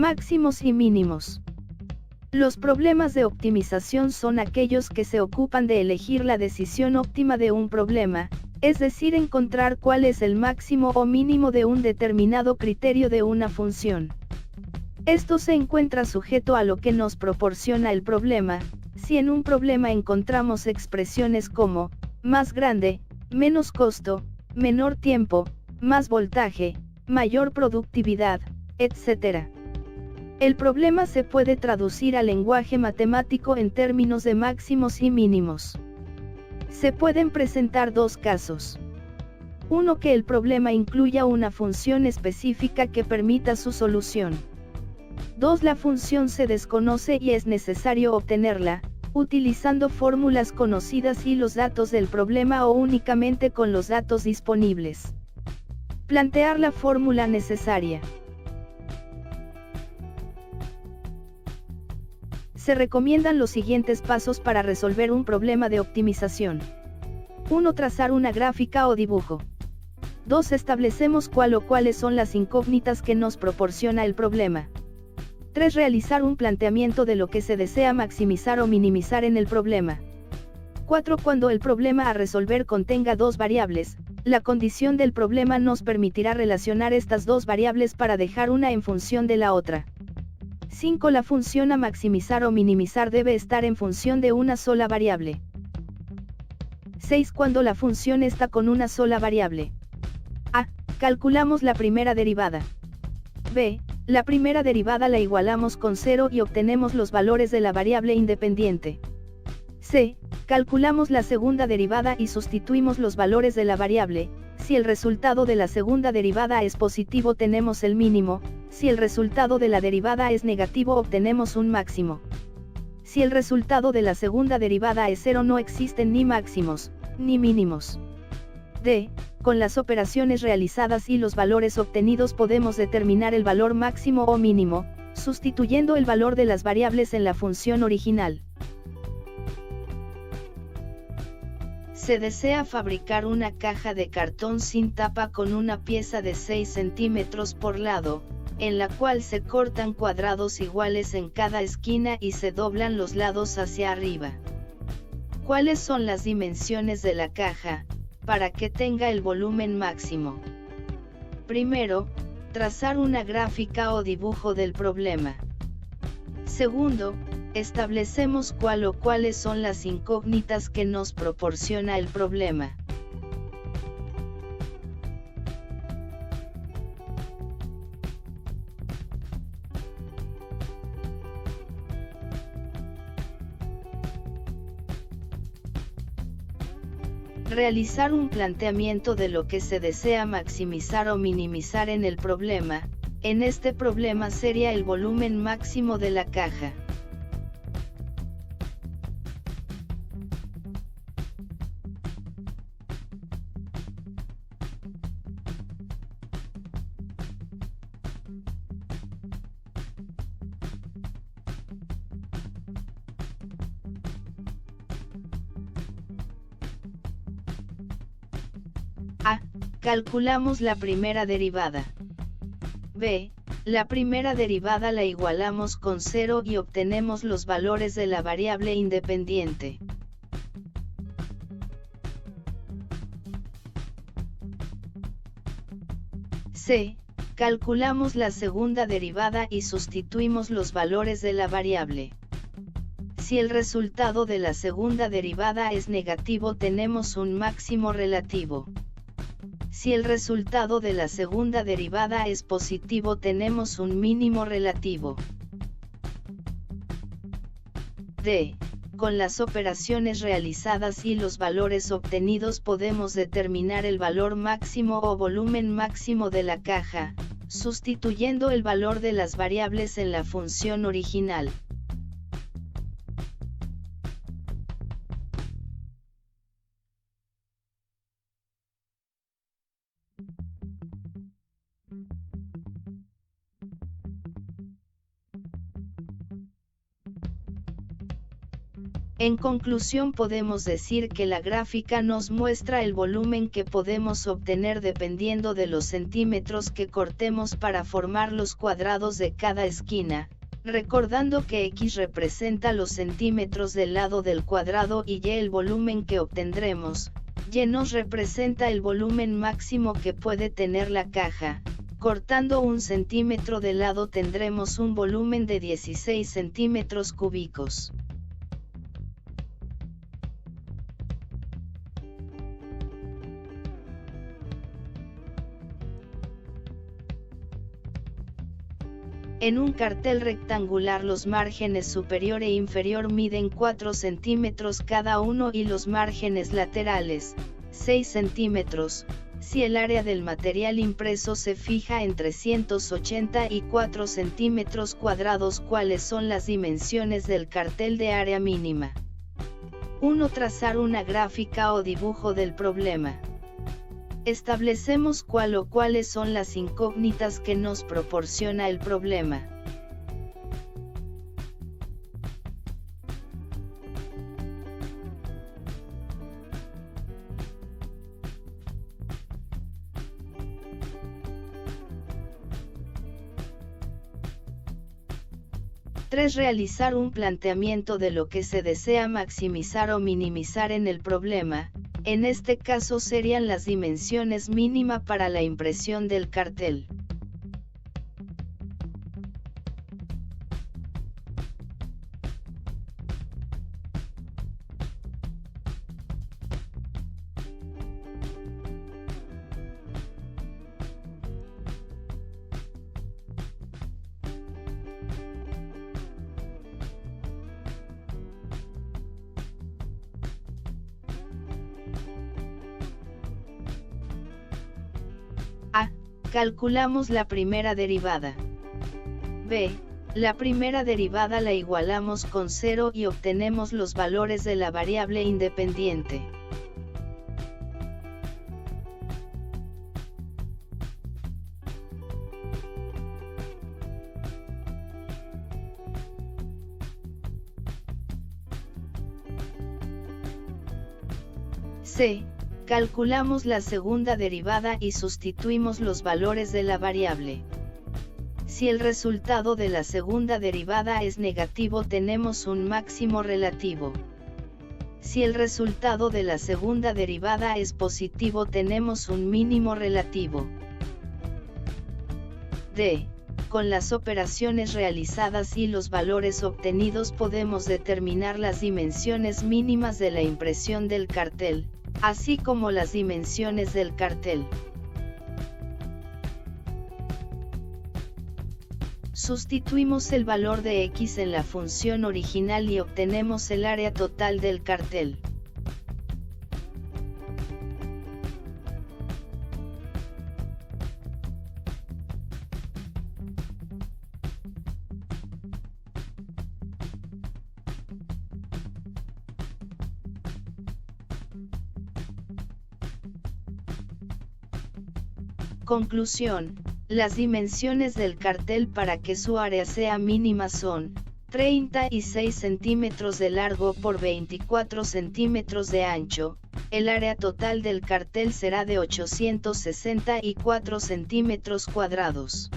Máximos y mínimos. Los problemas de optimización son aquellos que se ocupan de elegir la decisión óptima de un problema, es decir, encontrar cuál es el máximo o mínimo de un determinado criterio de una función. Esto se encuentra sujeto a lo que nos proporciona el problema. Si en un problema encontramos expresiones como más grande, menos costo, menor tiempo, más voltaje, mayor productividad, etc. El problema se puede traducir al lenguaje matemático en términos de máximos y mínimos. Se pueden presentar dos casos. Uno, que el problema incluya una función específica que permita su solución. 2. La función se desconoce y es necesario obtenerla, utilizando fórmulas conocidas y los datos del problema o únicamente con los datos disponibles. Plantear la fórmula necesaria. Se recomiendan los siguientes pasos para resolver un problema de optimización. 1. Trazar una gráfica o dibujo. 2. Establecemos cuál o cuáles son las incógnitas que nos proporciona el problema. 3. Realizar un planteamiento de lo que se desea maximizar o minimizar en el problema. 4. Cuando el problema a resolver contenga dos variables, la condición del problema nos permitirá relacionar estas dos variables para dejar una en función de la otra. 5. La función a maximizar o minimizar debe estar en función de una sola variable. 6. Cuando la función está con una sola variable. A. Calculamos la primera derivada. B. La primera derivada la igualamos con 0 y obtenemos los valores de la variable independiente. C. Calculamos la segunda derivada y sustituimos los valores de la variable. Si el resultado de la segunda derivada es positivo tenemos el mínimo, si el resultado de la derivada es negativo obtenemos un máximo. Si el resultado de la segunda derivada es 0 no existen ni máximos, ni mínimos. D. Con las operaciones realizadas y los valores obtenidos podemos determinar el valor máximo o mínimo, sustituyendo el valor de las variables en la función original. Se desea fabricar una caja de cartón sin tapa con una pieza de 6 centímetros por lado, en la cual se cortan cuadrados iguales en cada esquina y se doblan los lados hacia arriba. ¿Cuáles son las dimensiones de la caja, para que tenga el volumen máximo? Primero, trazar una gráfica o dibujo del problema. Segundo, establecemos cuál o cuáles son las incógnitas que nos proporciona el problema. Realizar un planteamiento de lo que se desea maximizar o minimizar en el problema. En este problema sería el volumen máximo de la caja. A. Calculamos la primera derivada. B. La primera derivada la igualamos con 0 y obtenemos los valores de la variable independiente. C. Calculamos la segunda derivada y sustituimos los valores de la variable. Si el resultado de la segunda derivada es negativo tenemos un máximo relativo. Si el resultado de la segunda derivada es positivo tenemos un mínimo relativo. D. Con las operaciones realizadas y los valores obtenidos podemos determinar el valor máximo o volumen máximo de la caja, sustituyendo el valor de las variables en la función original. En conclusión, podemos decir que la gráfica nos muestra el volumen que podemos obtener dependiendo de los centímetros que cortemos para formar los cuadrados de cada esquina, recordando que X representa los centímetros del lado del cuadrado y Y el volumen que obtendremos. Y nos representa el volumen máximo que puede tener la caja. Cortando 1 centímetro de lado tendremos un volumen de 16 centímetros cúbicos. En un cartel rectangular los márgenes superior e inferior miden 4 centímetros cada uno y los márgenes laterales, 6 centímetros, si el área del material impreso se fija en 384 centímetros cuadrados. ¿Cuáles son las dimensiones del cartel de área mínima? 1. Trazar una gráfica o dibujo del problema. Establecemos cuál o cuáles son las incógnitas que nos proporciona el problema. Realizar un planteamiento de lo que se desea maximizar o minimizar en el problema. En este caso serían las dimensiones mínima para la impresión del cartel. A. Calculamos la primera derivada. B. La primera derivada la igualamos con 0 y obtenemos los valores de la variable independiente. C. Calculamos la segunda derivada y sustituimos los valores de la variable. Si el resultado de la segunda derivada es negativo, tenemos un máximo relativo. Si el resultado de la segunda derivada es positivo, tenemos un mínimo relativo. D. Con las operaciones realizadas y los valores obtenidos podemos determinar las dimensiones mínimas de la impresión del cartel, así como las dimensiones del cartel. Sustituimos el valor de X en la función original y obtenemos el área total del cartel. Conclusión: las dimensiones del cartel para que su área sea mínima son 36 centímetros de largo por 24 centímetros de ancho. El área total del cartel será de 864 centímetros cuadrados.